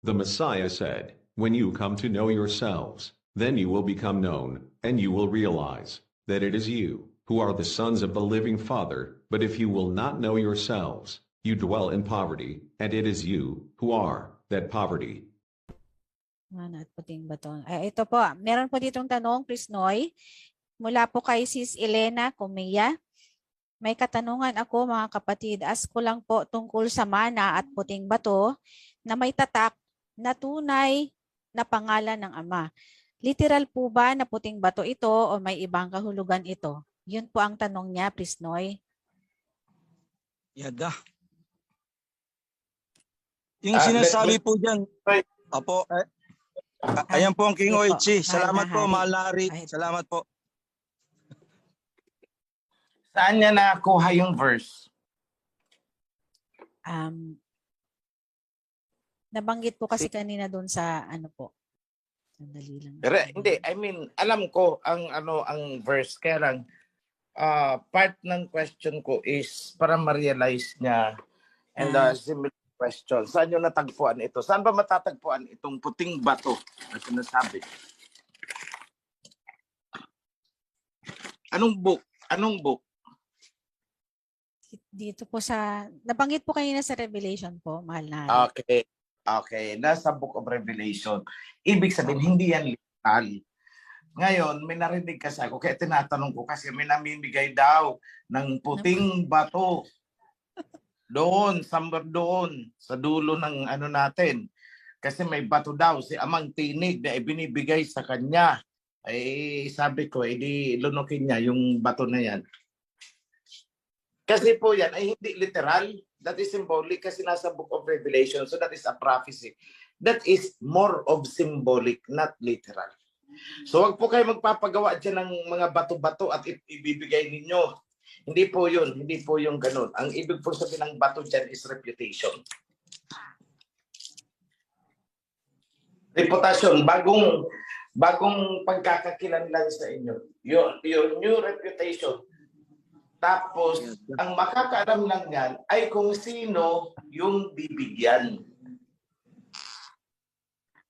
The Messiah said, "When you come to know yourselves, then you will become known, and you will realize that it is you who are the sons of the living Father. But if you will not know yourselves, you dwell in poverty, and it is you who are that poverty." Ano at puting bato. Ay, ito po, meron po ditong tanong, Chris Noy, mula po kay Sis Elena Comilla. May katanungan ako mga kapatid, ask ko lang po tungkol sa mana at puting bato na may tatak na tunay na pangalan ng Ama. Literal po ba na puting bato ito o may ibang kahulugan ito? Yun po ang tanong niya, Prisnoy. Yada. Yung sinasabi po dyan, opo, ayan po ang King Sige po, Oichi. mahal Salamat na po, hari. mahal na hari. Ay. Salamat po. Saan niya nakuha yung verse? Nabanggit po kasi kanina doon sa ano po. Sandali lang. Pero, hindi, I mean, alam ko ang verse, kaya lang part ng question ko is para ma-realize niya and similar question. Saan yung natagpuan ito? Saan ba matatagpuan itong puting bato na sinasabi? Anong book? Anong book? Dito po sa, nabanggit po kanina sa Revelation po, mahal na hari. Okay. Okay. Nasa Book of Revelation. Ibig sabihin, hindi yan literal. Ngayon, may narinig kasi ako, kaya tinatanong ko kasi may namimigay daw ng puting bato doon, somewhere doon, sa dulo ng ano natin. Kasi may bato daw, si Amang Tinig na ibinibigay sa kanya. Eh, sabi ko, di lunukin niya yung bato na yan. Kasi po yan ay hindi literal. That is symbolic kasi nasa Book of Revelation. So that is a prophecy. That is more of symbolic, not literal. So wag po kayo magpapagawa dyan ng mga bato-bato at ibibigay ninyo. Hindi po yun. Hindi po yung ganun. Ang ibig po sabihin ng bato dyan is reputation. Reputation. Bagong pagkakakilanlan sa inyo. Your new reputation. Tapos, ang makakaalam lang yan ay kung sino yung bibigyan.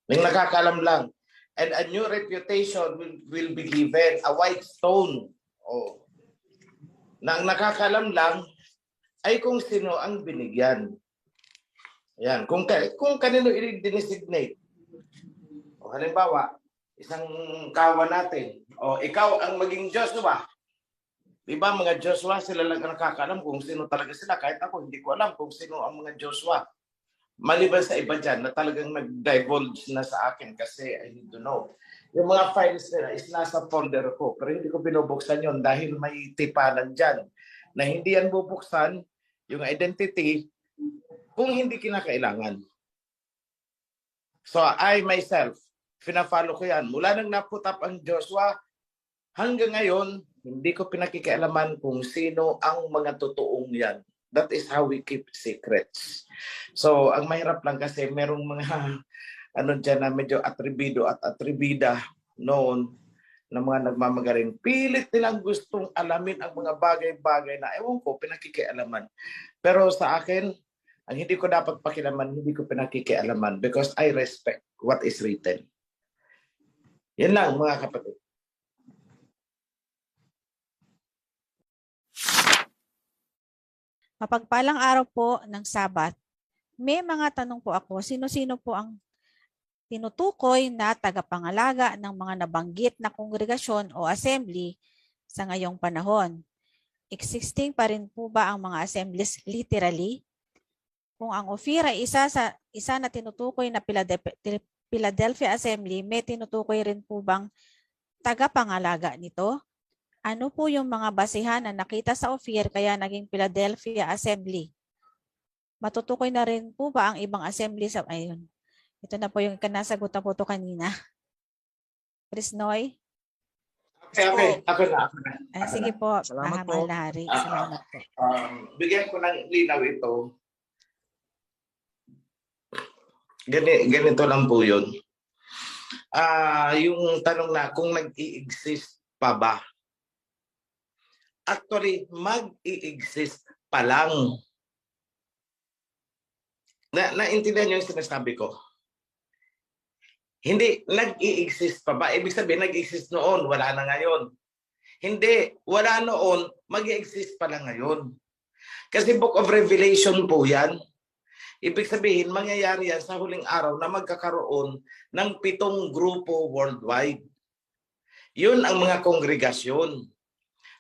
Yung nakakaalam lang. And a new reputation will be given, a white stone. Oh. Na ang nakakaalam lang ay kung sino ang binigyan. Yan. Kung kanino i-designate. O, halimbawa, isang kawa natin. O, ikaw ang maging Joshua. Diba mga Joshua, sila lang nakakaalam kung sino talaga sila. Kahit ako, hindi ko alam kung sino ang mga Joshua. Maliban sa iba dyan na talagang nag-divulge na sa akin kasi I need to know. Yung mga files nila is nasa folder ko. Pero hindi ko binubuksan yon dahil may tipanan dyan. Na hindi yan bubuksan yung identity kung hindi kinakailangan. So I myself, pina-follow ko yan. Mula nang naput up ang Joshua, hanggang ngayon, hindi ko pinakikialaman kung sino ang mga totoong yan. That is how we keep secrets. So, ang mahirap lang kasi merong mga dyan na medyo atribido at atribida noon na mga nagmamagaling. Pilit nilang gustong alamin ang mga bagay-bagay na ewan ko, pinakikialaman. Pero sa akin, ang hindi ko dapat pakialaman, hindi ko pinakikialaman because I respect what is written. Yan lang mga kapatid. Mapagpalang araw po ng Sabat. May mga tanong po ako, sino-sino po ang tinutukoy na tagapangalaga ng mga nabanggit na kongregasyon o assembly sa ngayong panahon? Existing pa rin po ba ang mga assemblies literally? Kung ang Ophir ay isa na tinutukoy na Philadelphia Assembly, may tinutukoy rin po bang tagapangalaga nito? Ano po yung mga basihan na nakita sa Ophir kaya naging Philadelphia Assembly? Matutukoy na rin po ba ang ibang assembly sa ayun? Ito na po yung kanasagot na po ito kanina. Prisnoy? Okay. Ako na. Sige po. Salamat Mahal po. na hari. Salamat po. Bigyan ko ng linaw ito. Ganito lang po yun. Yung tanong na kung nag-i-exist pa ba? Actually, mag-i-exist pa lang. Naintindihan niyo yung sinasabi ko? Hindi, nag-i-exist pa ba? Ibig sabihin, nag-exist noon, wala na ngayon. Hindi, wala noon, mag-i-exist pa lang ngayon. Kasi Book of Revelation po yan. Ibig sabihin, mangyayari yan sa huling araw na magkakaroon ng 7 grupo worldwide. Yun ang mga kongregasyon.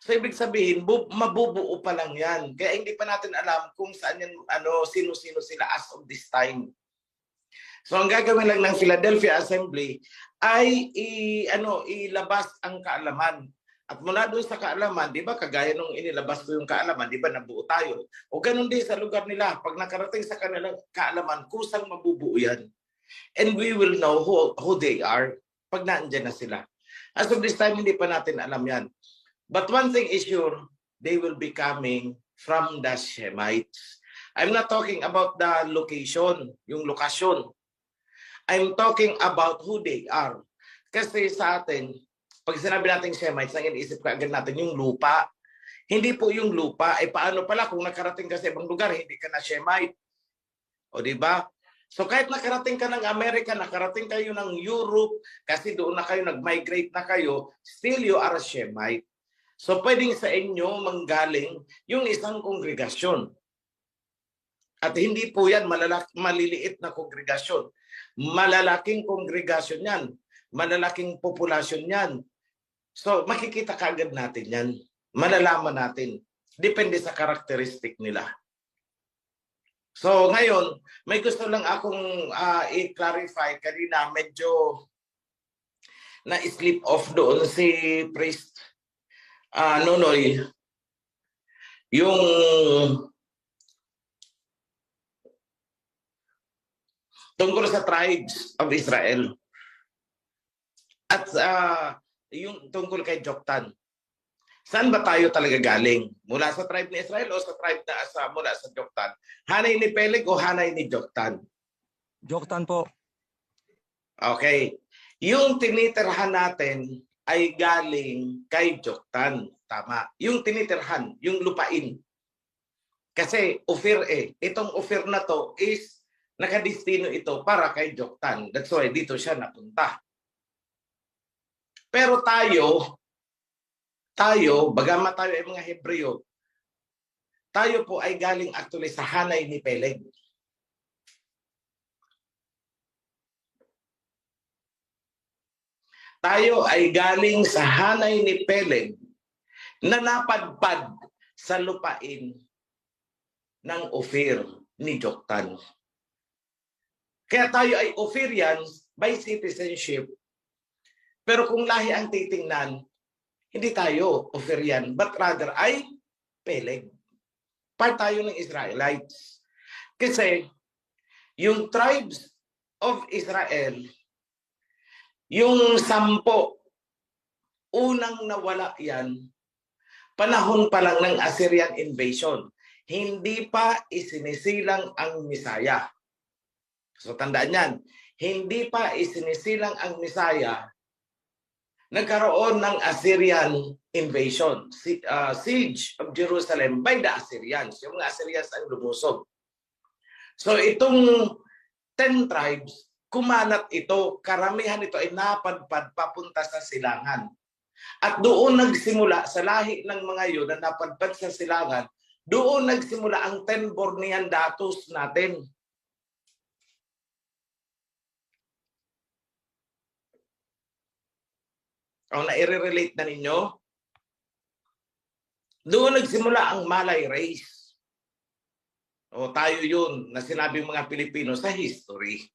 So ibig sabihin, mabubuo pa lang yan. Kaya hindi pa natin alam kung saan yan, sino-sino sila as of this time. So ang gagawin lang ng Philadelphia Assembly ay ilabas ang kaalaman. At mula doon sa kaalaman, di ba, kagaya nung inilabas ko yung kaalaman, di ba, nabuo tayo. O ganun din sa lugar nila, pag nakarating sa kanilang kaalaman, kusang mabubuo yan. And we will know who they are pag naandyan na sila. As of this time, hindi pa natin alam yan. But one thing is sure, they will be coming from the Shemites. I'm not talking about the location, yung lokasyon. I'm talking about who they are. Kasi sa atin, pag sinabi natin Shemites, ang iniisip ka agad natin yung lupa. Hindi po yung lupa. Paano pala kung nakarating ka sa ibang lugar, hindi ka na Shemite. O di ba? So kahit nakarating ka ng Amerika, nakarating kayo ng Europe, kasi doon na kayo, nag-migrate na kayo, still you are a Shemite. So pwedeng sa inyo manggaling yung isang kongregasyon. At hindi po yan maliliit na kongregasyon. Malalaking kongregasyon yan. Malalaking populasyon yan. So makikita kaagad natin yan. Malalaman natin. Depende sa karakteristik nila. So ngayon, may gusto lang akong i-clarify. Kanina medyo na-slip off doon si Priest Nonoy. Yung tungkol sa tribes of Israel. At yung tungkol kay Joktan. Saan ba tayo talaga galing? Mula sa tribe ni Israel o sa tribe na mula sa Joktan? Hanay ni Peleg o hanay ni Joktan? Joktan po. Okay. Yung tinitirhan natin ay galing kay Joktan. Tama. Yung tinitirhan, yung lupain. Kasi Ophir Itong Ophir na to is nakadestino ito para kay Joktan. That's why dito siya napunta. Pero tayo, bagamat tayo ay mga Hebreo, tayo po ay galing actually sa hanay ni Peleg. Tayo ay galing sa hanay ni Peleg na napadpad sa lupain ng Ophir ni Joktan. Kaya tayo ay Ophirians by citizenship. Pero kung lahi ang titingnan, hindi tayo Ophirian, but rather ay Peleg. Part tayo ng Israelites. Kasi yung tribes of Israel, yung 10, unang nawala yan, panahon pa lang ng Assyrian invasion. Hindi pa isinisilang ang Misaya. So tandaan yan, hindi pa isinisilang ang Misaya, nagkaroon ng Assyrian invasion, siege of Jerusalem by the Assyrians. Yung mga Assyrians ang lumusob. So itong 10 tribes, kumalat ito, karamihan ito ay napadpad papunta sa silangan. At doon nagsimula, sa lahi ng mga yun na napadpad sa silangan, doon nagsimula ang 10 Bornean datos natin. O na-relate na ninyo? Doon nagsimula ang Malay race. O tayo yun na sinabing mga Pilipino sa history.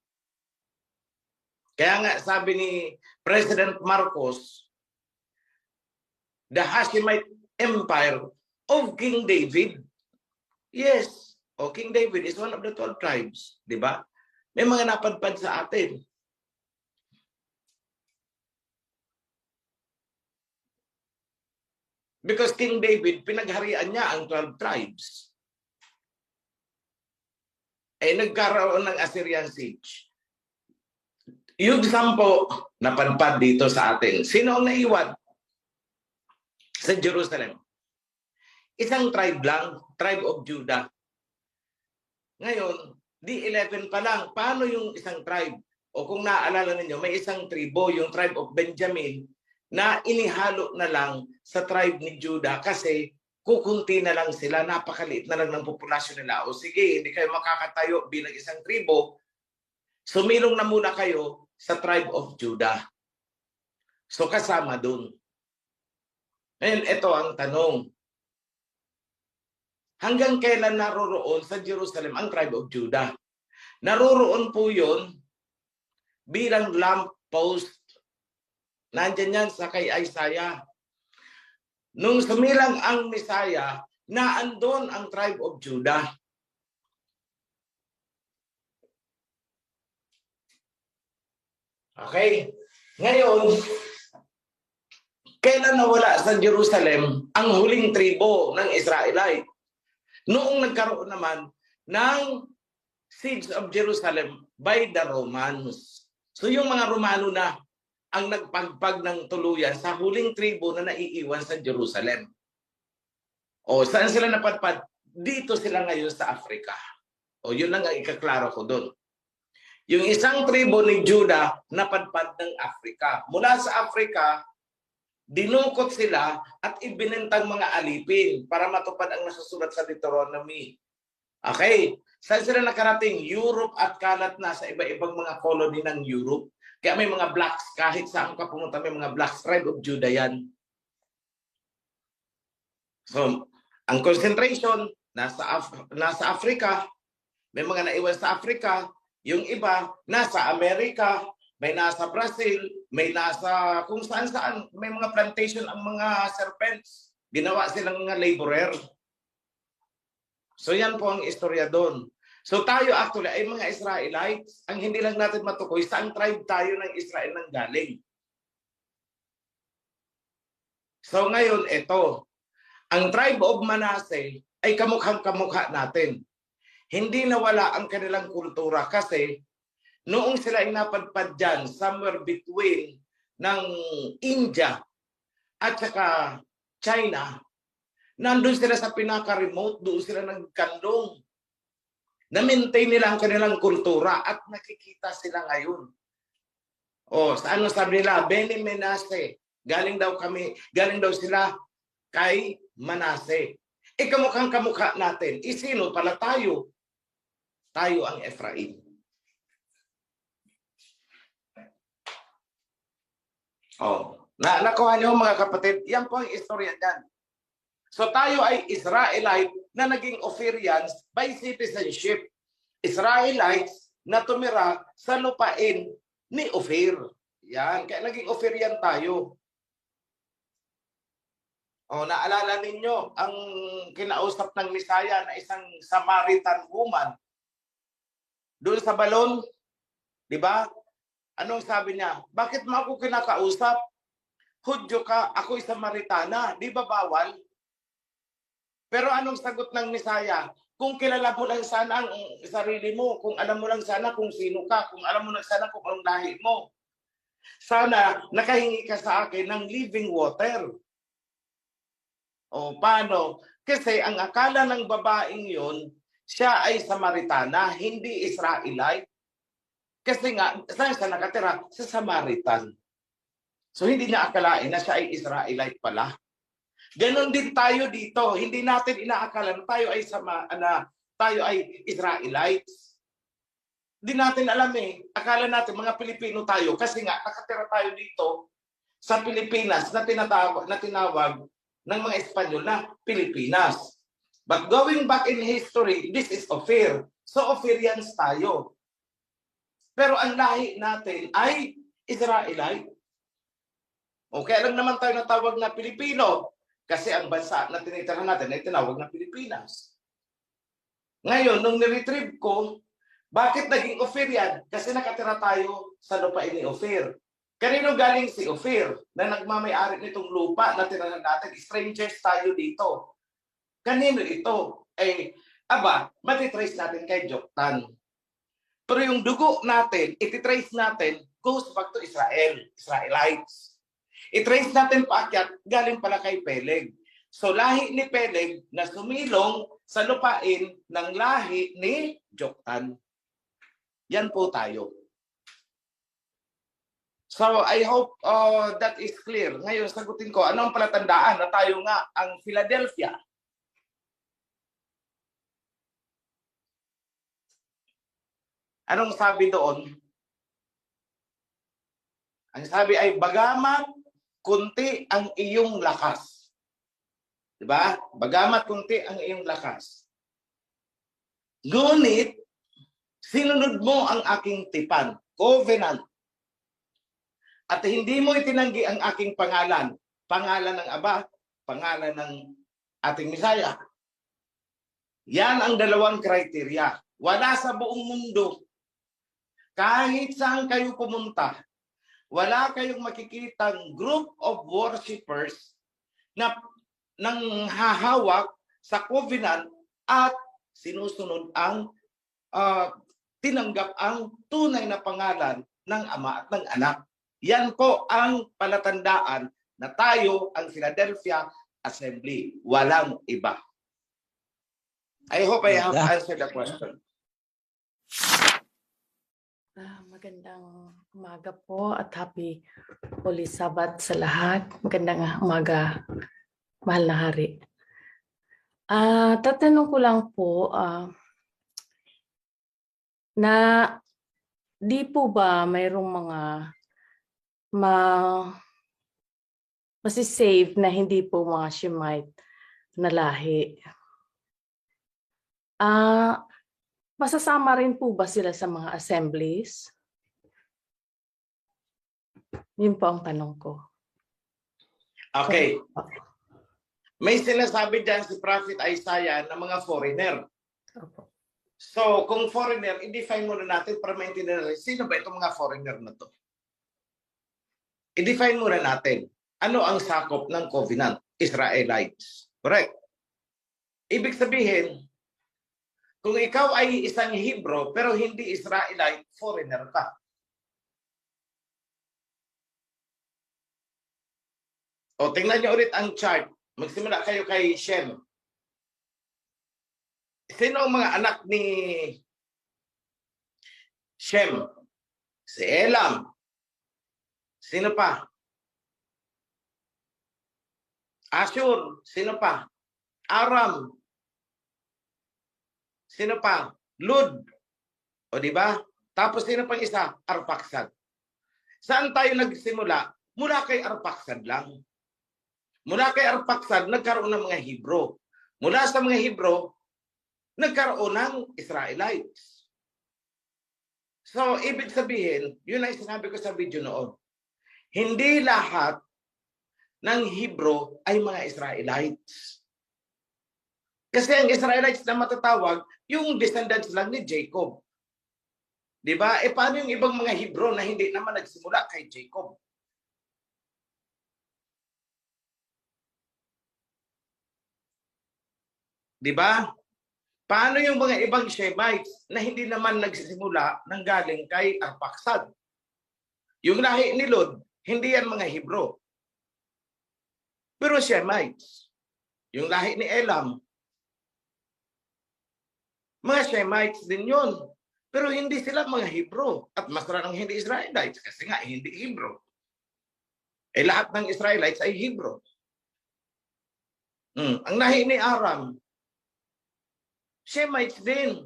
Kaya nga sabi ni President Marcos, the Hashemite Empire of King David. Yes, King David is one of the 12 tribes. Diba? May mga napadpad sa atin. Because King David, pinagharian niya ang 12 tribes. Nagkaroon ng Assyrian siege. Yung 10 napadpad dito sa atin. Sino ang naiwan sa Jerusalem? Isang tribe lang, tribe of Judah. Ngayon, di 11 pa lang. Paano yung isang tribe? o kung naaalala ninyo, may isang tribo, yung tribe of Benjamin, na inihalo na lang sa tribe ni Judah kasi kukunti na lang sila, napakaliit na lang ng populasyon nila. O sige, hindi kayo makakatayo bilang isang tribo, sumilong na muna kayo sa tribe of Judah. So kasama dun. Ngayon, ito ang tanong. Hanggang kailan naroroon sa Jerusalem ang tribe of Judah? Naroroon po yun bilang lamppost. Nandyan yan sa kay Isaiah. Nung sumilang ang Messiah, naandun ang tribe of Judah. Okay? Ngayon, kailan nawala sa Jerusalem ang huling tribo ng Israelite? Noong nagkaroon naman ng siege of Jerusalem by the Romans. So yung mga Romano na ang nagpagpag ng tuluyan sa huling tribo na naiiwan sa Jerusalem. O saan sila napadpad? Dito sila ngayon sa Africa. O yun lang ang ikaklaro ko doon. Yung isang tribo ni Judah napadpad ng Africa. Mula sa Africa, dinukot sila at ibinentang mga alipin para matupad ang nasusulat sa Deuteronomy. Okay. Saan sila nakarating? Europe at kalat na sa iba-ibang mga colony ng Europe. Kaya may mga blacks, kahit saan ka pumunta may mga blacks, tribe of Judah yan. So, ang concentration nasa Africa, may mga naiwan sa Africa, yung iba nasa Amerika, may nasa Brazil, may nasa kung saan-saan, may mga plantation ang mga serpents. Ginawa silang mga laborer. So yan po ang istorya doon. So tayo actually ay mga Israelites. Ang hindi lang natin matukoy, saan tribe tayo ng Israel nang galing. So ngayon, ito. Ang tribe of Manasseh ay kamukhang-kamukha natin. Hindi nawala ang kanilang kultura kasi noong sila inapadpad dyan, somewhere between ng India at saka China, nandun sila sa pinaka-remote, doon sila nagkandong. Na-maintain nila ang kanilang kultura at nakikita sila ngayon. O, sa ano sabi nila? Beni Manasseh. Galing daw sila kay Manasseh. Kamukhang-kamukha natin. Sino pala tayo? Tayo ang Ephraim. Nakuha niyo mga kapatid, yan po ang istorya dyan. So tayo ay Israelite na naging Ophirians by citizenship. Israelites na tumira sa lupain ni Ophir. Yan, kaya naging Ophirian tayo. Naalala ninyo ang kinausap ng Messiah na isang Samaritan woman doon sa balon, di ba? Anong sabi niya? Bakit mo ako kinakausap? Hudyo ka, ako isang Samaritana. Di ba bawal? Pero anong sagot ng Messiah? Kung kilala mo lang sana ang sarili mo, kung alam mo lang sana kung sino ka, kung alam mo lang sana kung anong lahi mo, sana nakahingi ka sa akin ng living water. Paano? Kasi ang akala ng babaeng yon, siya ay Samaritana, hindi Israelite. Kasi nga, saan siya nakatira? Sa Samaritan. So hindi niya akalain na siya ay Israelite pala. Ganon din tayo dito. Hindi natin inaakala na tayo ay Israelites. Hindi natin alam Akala natin mga Pilipino tayo kasi nga nakatira tayo dito sa Pilipinas na tinawag ng mga Espanyol na Pilipinas. But going back in history, this is Ophir. So Ophirians tayo. Pero ang lahi natin ay Israelite. Kaya lang naman tayo natawag na Pilipino. Kasi ang bansa na tinitirahan natin ay tinawag na Pilipinas. Ngayon, nung niretrieve ko, bakit naging Ophirian? Kasi nakatira tayo sa lupain ni Ophir. Kanino galing si Ophir na nagmamay-ari nitong lupa na tirahan natin? Strangers tayo dito. Kanino ito? Matitrace natin kay Joktan. Pero yung dugo natin, ititrace natin, goes back to Israel, Israelites. I-trace natin paakyat, galing pala kay Peleg. So lahi ni Peleg na sumilong sa lupain ng lahi ni Joktan. Yan po tayo. So I hope that is clear. Ngayon, sagutin ko, ano ang palatandaan na tayo nga ang Philadelphia? Anong sabi doon? Ang sabi ay, bagamat kunti ang iyong lakas. Diba? Bagamat kunti ang iyong lakas. Ngunit, sinunod mo ang aking tipan, covenant. At hindi mo itinanggi ang aking pangalan. Pangalan ng Aba, pangalan ng ating Misaya. Yan ang dalawang kriteria. Wala sa buong mundo. Kahit saan kayo pumunta, wala kayong makikitang group of worshipers na nang hahawak sa covenant at sinusunod ang tinanggap ang tunay na pangalan ng Ama at ng Anak. Yan po ang palatandaan na tayo ang Philadelphia Assembly. Walang iba. I hope I have answered the question. Magandang umaga po at happy Holy Sabbath sa lahat. Magandang umaga, mahal na hari. Tatanong ko lang po na di po ba mayroong mga masisave na hindi po mga Shemite na lahi? Masasama rin po ba sila sa mga assemblies? Yun po ang tanong ko. Okay. May sinasabi dyan si Prophet Isaiah na mga foreigner. Opo. So, kung foreigner, i-define muna natin para maintindihan natin, sino ba itong mga foreigner na to? I-define muna natin, ano ang sakop ng covenant? Israelites. Correct? Ibig sabihin, kung ikaw ay isang Hebrew pero hindi Israelite, foreigner ka. O, tingnan niyo ulit ang chart. Magsimula kayo kay Shem. Sino ang mga anak ni Shem? Si Elam. Sino pa? Ashur. Sino pa? Aram. Sino pa? Lud. O di ba? Tapos sino pang isa? Arpaksad. Saan tayo nagsimula? Mula kay Arpaksad lang. Mula kay Arpaksad, nagkaroon ng mga Hebrew. Mula sa mga Hebrew, nagkaroon ng Israelites. So, ibig sabihin, yun ang sinabi ko sa video noon. Hindi lahat ng Hebrew ay mga Israelites. Kasi ang Israelites na matatawag, yung descendants lang ni Jacob. Diba? E paano yung ibang mga Hebrew na hindi naman nagsimula kay Jacob? Diba? Paano yung mga ibang Shemites na hindi naman nagsisimula ng galing kay Arpaksad? Yung lahi ni Lod, hindi yan mga Hebrew. Pero Shemites. Yung lahi ni Elam, mga Shemites din yun. Pero hindi sila mga Hebrew. At mas marang hindi Israelites kasi nga hindi Hebrew. Eh lahat ng Israelites ay Hebrew. Ang lahi ni Aram, Shemites din.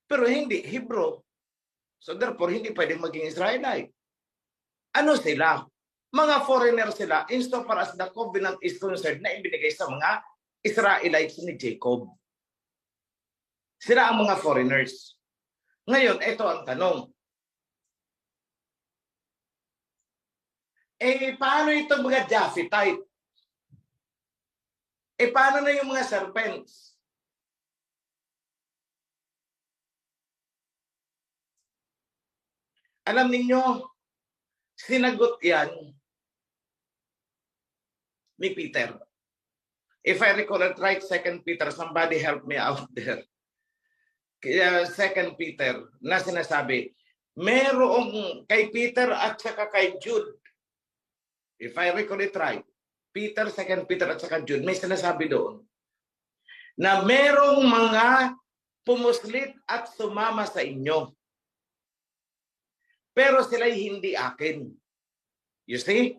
Pero hindi Hebrew. So therefore, hindi pwedeng maging Israelite. Ano sila? Mga foreigner sila insofar as the covenant is concerned na ibinigay sa mga Israelites ni Jacob. Sila ang mga foreigners. Ngayon, ito ang tanong. Paano itong mga Japhethite? Paano na yung mga serpents? Alam ninyo, sinagot yan ni Peter. If I recall it right, 2 Peter, somebody help me out there. 2 Peter na sinasabi, merong kay Peter at saka kay Jude. If I recall it right, Peter, 2 Peter at saka Jude, may sinasabi doon na merong mga pumuslit at sumama sa inyo. Pero sila'y hindi akin. You see?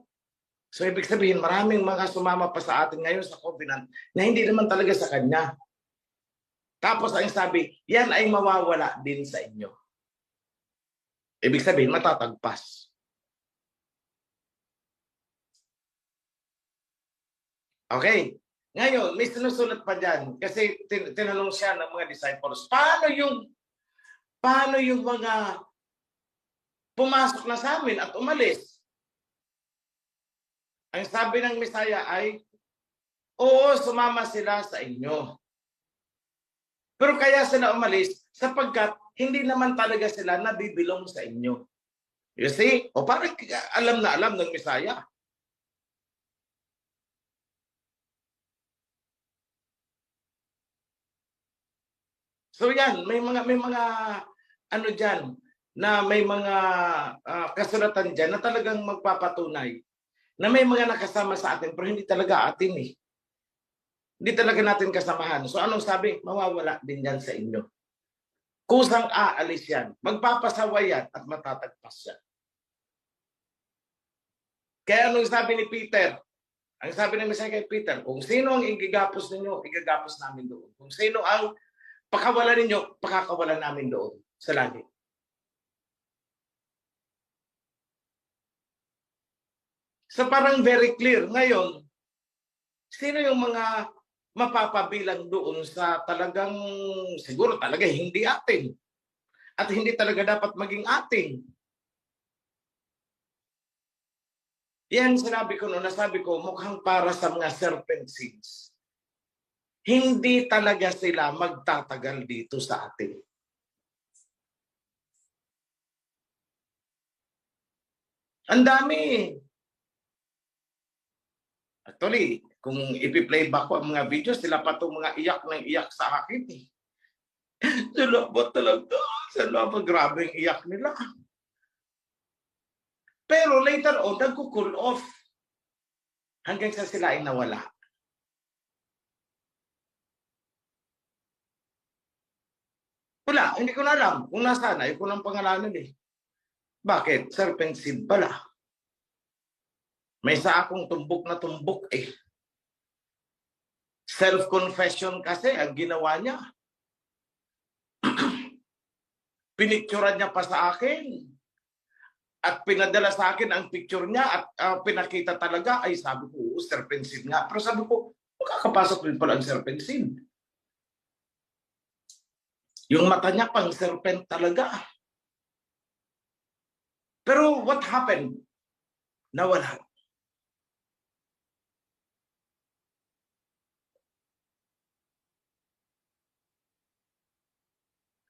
So ibig sabihin, maraming mga sumama pa sa atin ngayon sa covenant na hindi naman talaga sa Kanya. Tapos ang sabi, yan ay mawawala din sa inyo. Ibig sabihin, matatagpas. Okay. Ngayon, may sinusulat pa dyan. Kasi tinanong siya ng mga disciples, paano yung mga pumasok na sa amin at umalis? Ang sabi ng Messiah ay, oo, sumama sila sa inyo. Pero kaya sila umalis sapagkat hindi naman talaga sila nabibilong sa inyo. You see? O parang alam na alam ng Messiah. So yan, may mga ano diyan na may mga kasulatan diyan na talagang magpapatunay na may mga nakasama sa atin pero hindi talaga atin eh. Hindi talaga natin kasamahan. So anong sabi? Mawawala din yan sa inyo. Kusang aalis yan. Magpapasawa yan at matatagpas yan. Kaya anong sabi ni Peter? Ang sabi ng Messiah kay Peter, kung sino ang igagapos ninyo, igagapos namin doon. Kung sino ang pakawalan ninyo, pakakawalan namin doon sa langit. So parang very clear. Ngayon, sino yung mga mapapabilang doon sa talagang siguro talaga hindi atin at hindi talaga dapat maging atin? Yan sinabi ko noon, nasabi ko mukhang para sa mga serpent seeds. Hindi talaga sila magtatagal dito sa atin. Ang dami. Actually, kung ipi-play back ko ang mga videos, sila pa itong mga iyak ng iyak sa akin. Sila ba talaga? Sila ba grabe yung iyak nila? Pero later on, nagko-cool off. Hanggang sa sila ay nawala. Wala, hindi ko na alam kung nasaan. Ayaw ko ng pangalanan eh. Bakit? Serpent seed pala. May sa akong tumbok na tumbok eh. Self-confession kasi ang ginawa niya. Pinicturean niya pa sa akin. At pinadala sa akin ang picture niya at pinakita talaga. Ay sabi ko, serpent seed nga. Pero sabi ko, makakapasok rin pala ang serpent seed. Yung mata niya pang serpent talaga. Pero what happened? Nawala.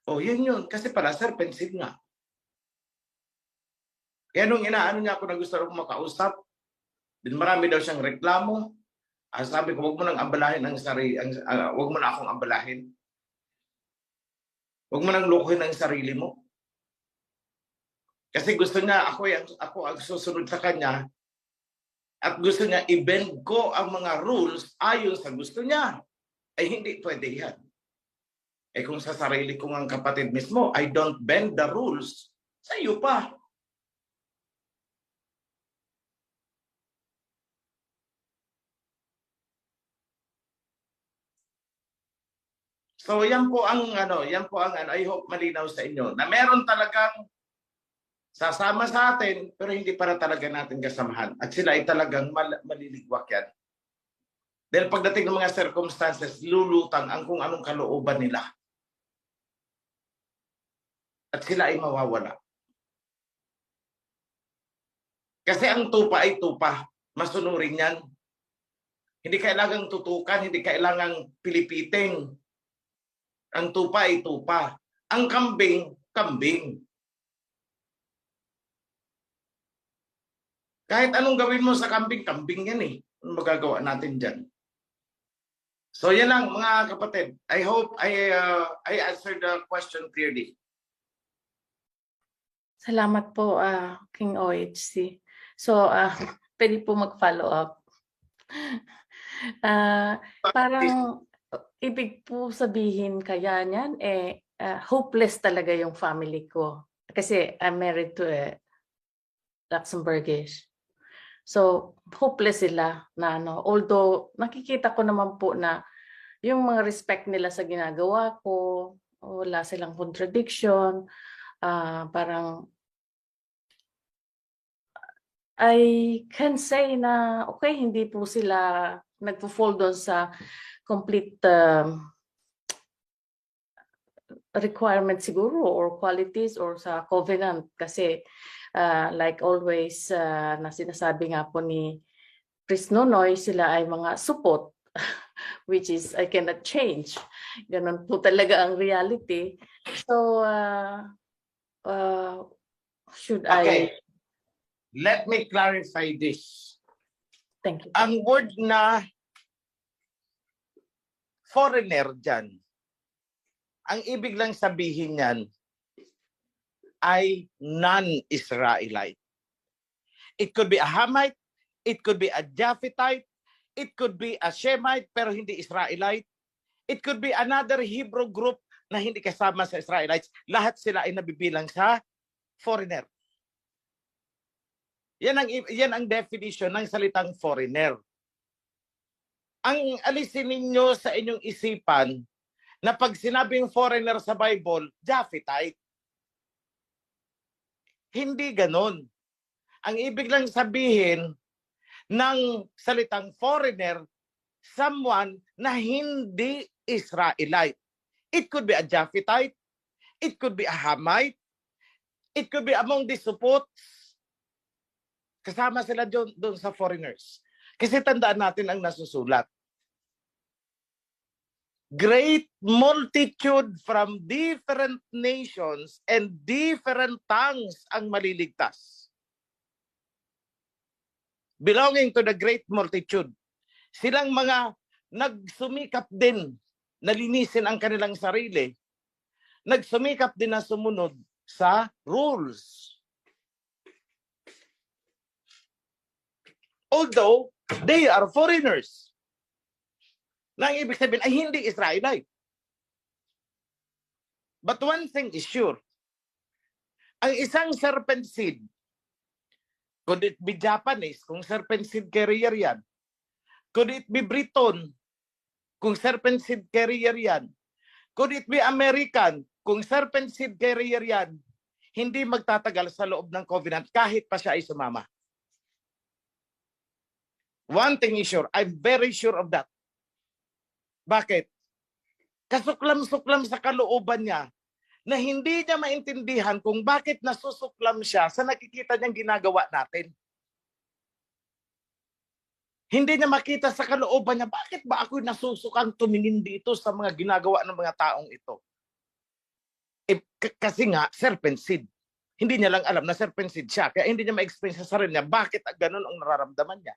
Oh, yun. Kasi pala, serpent seed nga. Kaya nung inaano niya ako na gusto rin makausap, din marami daw siyang reklamo. Sabi ko, wag mo nang ambalahin ang sarili, wag mo na akong ambalahin. Wag mo nang lukuhin ang sarili mo. Kasi gusto niya, ako ang susunod sa kanya, at gusto niya i-bend ko ang mga rules ayon sa gusto niya. Ay hindi pwede yan. Eh kung sa sarili kong ang kapatid mismo, I don't bend the rules, sa iyo pa. So yan po ang I hope malinaw sa inyo na meron talagang sasama sa atin pero hindi para talaga natin kasamahan at sila ay talagang maliligwak yan. Dahil pagdating ng mga circumstances, lulutang ang kung anong kalooban nila. At sila ay mawawala. Kasi ang tupa ay tupa. Masunurin yan. Hindi kailangang tutukan, hindi kailangang pilipitin. Ang tupa ay tupa. Ang kambing, kambing. Kahit anong gawin mo sa kambing, kambing yan eh. Ano magagawa natin dyan? So yan lang mga kapatid. I hope I answered the question clearly. Salamat po, King OHC. So, pwede po mag-follow up. Parang ibig po sabihin kaya niyan, hopeless talaga yung family ko. Kasi I'm married to a Luxembourgish. So, hopeless sila na ano. Although, nakikita ko naman po na yung mga respect nila sa ginagawa ko, wala silang contradiction, parang I can say na okay, hindi po sila nagpo-fall doon sa complete requirement siguro or qualities or sa covenant kasi like always na sinasabi nga po ni Chris Nonoy, sila ay mga supot which is I cannot change. Ganun po talaga ang reality. So should Okay. I Let me clarify this. thank you. Ang word na foreigner dyan, ang ibig lang sabihin yan ay non-Israelite. It could be a Hamite, it could be a Japhethite, it could be a Shemite pero hindi Israelite. It could be another Hebrew group na hindi kasama sa Israelites. Lahat sila ay nabibilang sa foreigner. Yan ang definition ng salitang foreigner. Ang alisin ninyo sa inyong isipan na pag sinabing foreigner sa Bible, Japhethite. Hindi ganon. Ang ibig lang sabihin ng salitang foreigner, someone na hindi Israelite. It could be a Japhethite, it could be a Hamite, it could be among the Supots. Kasama sila doon sa foreigners. Kasi tandaan natin ang nasusulat. Great multitude from different nations and different tongues ang maliligtas. Belonging to the great multitude. Silang mga nagsumikap din na linisin ang kanilang sarili. Nagsumikap din na sumunod sa rules. Although they are foreigners. Na ang ibig sabihin ay hindi Israelite. But one thing is sure. Ang isang serpent seed, could it be Japanese kung serpent seed carrier yan? Could it be Briton kung serpent seed carrier yan? Could it be American kung serpent seed carrier yan? Hindi magtatagal sa loob ng covenant kahit pa siya ay sumama. One thing is sure, I'm very sure of that. Bakit? Kasuklam-suklam sa kalooban niya na hindi niya maintindihan kung bakit nasusuklam siya sa nakikita niyang ginagawa natin. Hindi niya makita sa kalooban niya, bakit ba ako nasusukang tumingin dito sa mga ginagawa ng mga taong ito? Kasi nga, serpent seed. Hindi niya lang alam na serpent seed siya. Kaya hindi niya ma-explain sa sarili niya bakit ganun ang nararamdaman niya.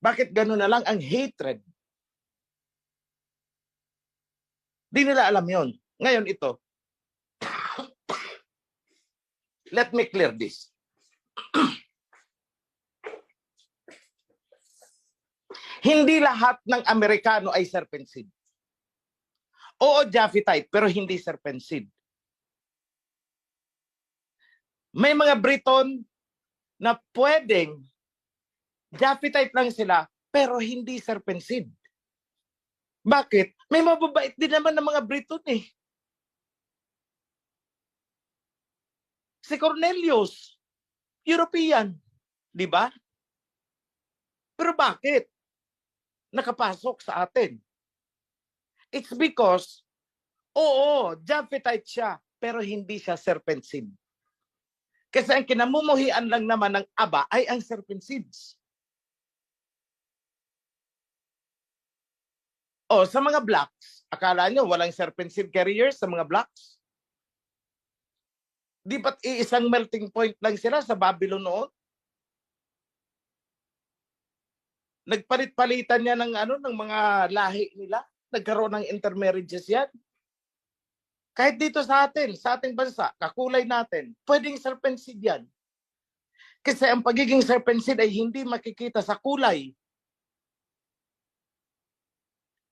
Bakit gano'n na lang ang hatred? Di nila alam yon. Ngayon ito. Let me clear this. Hindi lahat ng Amerikano ay serpent seed. Oo, Japhethite, pero hindi serpent seed. May mga Briton na pwedeng Japhethite lang sila, pero hindi serpent seed. Bakit? May mababait din naman ng mga Briton eh. Si Cornelius, European, di ba? Pero bakit nakapasok sa atin? It's because, oo, Japhethite siya, pero hindi siya serpent seed. Kasi ang kinamumuhian lang naman ng Aba ay ang serpent seeds. O, sa mga blacks, akala nyo walang serpent seed carriers sa mga blacks? Di ba't iisang melting point lang sila sa Babylon noon? Nagpalit-palitan niya ng ng mga lahi nila. Nagkaroon ng intermarriages yan. Kahit dito sa atin, sa ating bansa, kakulay natin, pwedeng serpent seed yan. Kasi ang pagiging serpent seed ay hindi makikita sa kulay.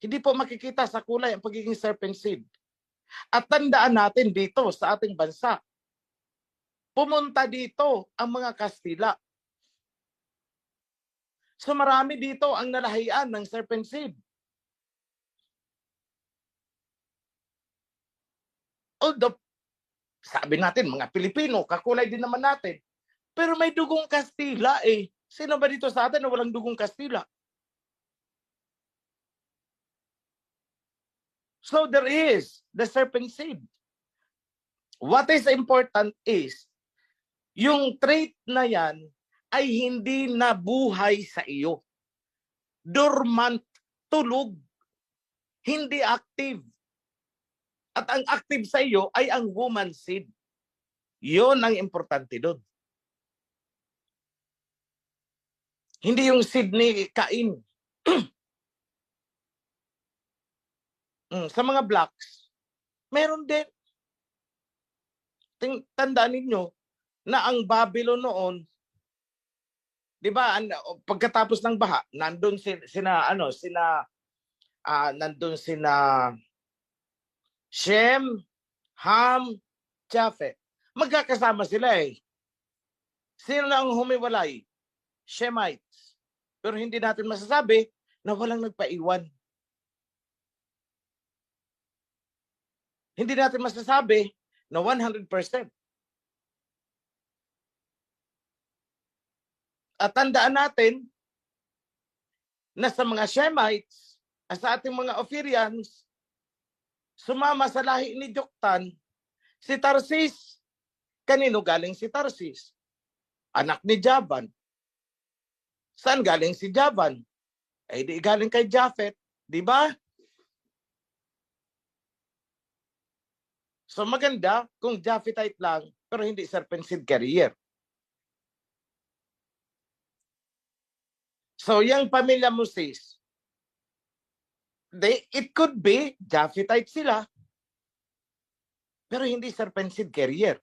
Hindi po makikita sa kulay ang pagiging serpent seed. At tandaan natin dito sa ating bansa, pumunta dito ang mga Kastila. So marami dito ang nalahian ng serpent seed. Although, sabi natin, mga Pilipino, kakulay din naman natin. Pero may dugong Kastila eh. Sino ba dito sa atin na walang dugong Kastila? So there is the serpent seed. What is important is, yung trait na yan ay hindi nabuhay sa iyo. Dormant, tulog, hindi active. At ang active sa iyo ay ang woman seed. Yun ang importante doon. Hindi yung seed ni Cain. Sa mga blacks, meron din. Tandaan ninyo na ang Babylon noon, 'di ba, pagkatapos ng baha, nandun sina Shem, Ham, Japheth. Magkakasama sila eh. Sino lang ang humiwalay? Shemites. Pero hindi natin masasabi na walang nagpaiwan. Hindi natin masasabi na 100%. At tandaan natin na sa mga Shemites, sa ating mga Ophirians, sumama sa lahi ni Joktan, si Tarsis. Kanino galing si Tarsis? Anak ni Javan. Saan galing si Javan? Eh di galing kay Japheth, di ba? So maganda kung Japhethite lang, pero hindi serpent seed carrier. So yung pamilya mo sis, it could be Japhethite sila, pero hindi serpent seed carrier.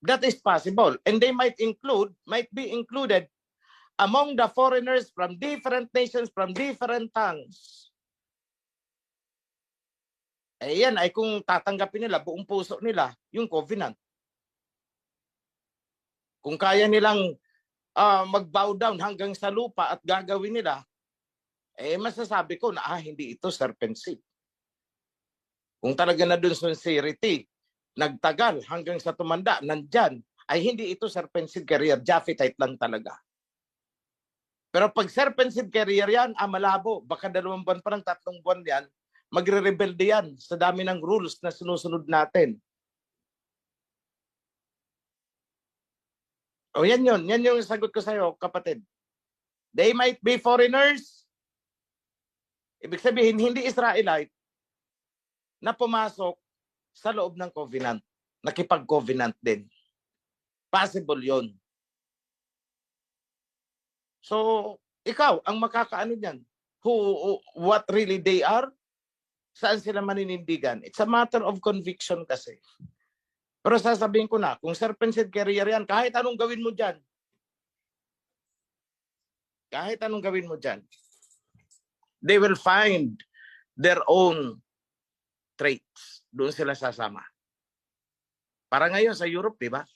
That is possible. And they might be included among the foreigners from different nations, from different tongues. Eh yan ay kung tatanggapin nila, buong puso nila, yung covenant. Kung kaya nilang mag-bow down hanggang sa lupa at gagawin nila, eh masasabi ko na hindi ito serpent seed. Kung talaga na dun sincerity, nagtagal hanggang sa tumanda, nandyan, ay hindi ito serpent seed carrier, Japhethite lang talaga. Pero pag serpent seed carrier yan, malabo, baka 2 buwan pa lang, 3 buwan yan, magre-rebelde yan sa dami ng rules na sinusunod natin. O yan yun. Yan yung sagot ko sa'yo, kapatid. They might be foreigners. Ibig sabihin, hindi Israelite na pumasok sa loob ng covenant. Nakipag-covenant din. Possible yun. So, ikaw, ang makakaano niyan? What really they are? Saan sila maninindigan? It's a matter of conviction kasi. Pero sasabihin ko na, kung serpent seed carrier yan, kahit anong gawin mo dyan, they will find their own traits. Doon sila sasama. Para ngayon sa Europe, di ba?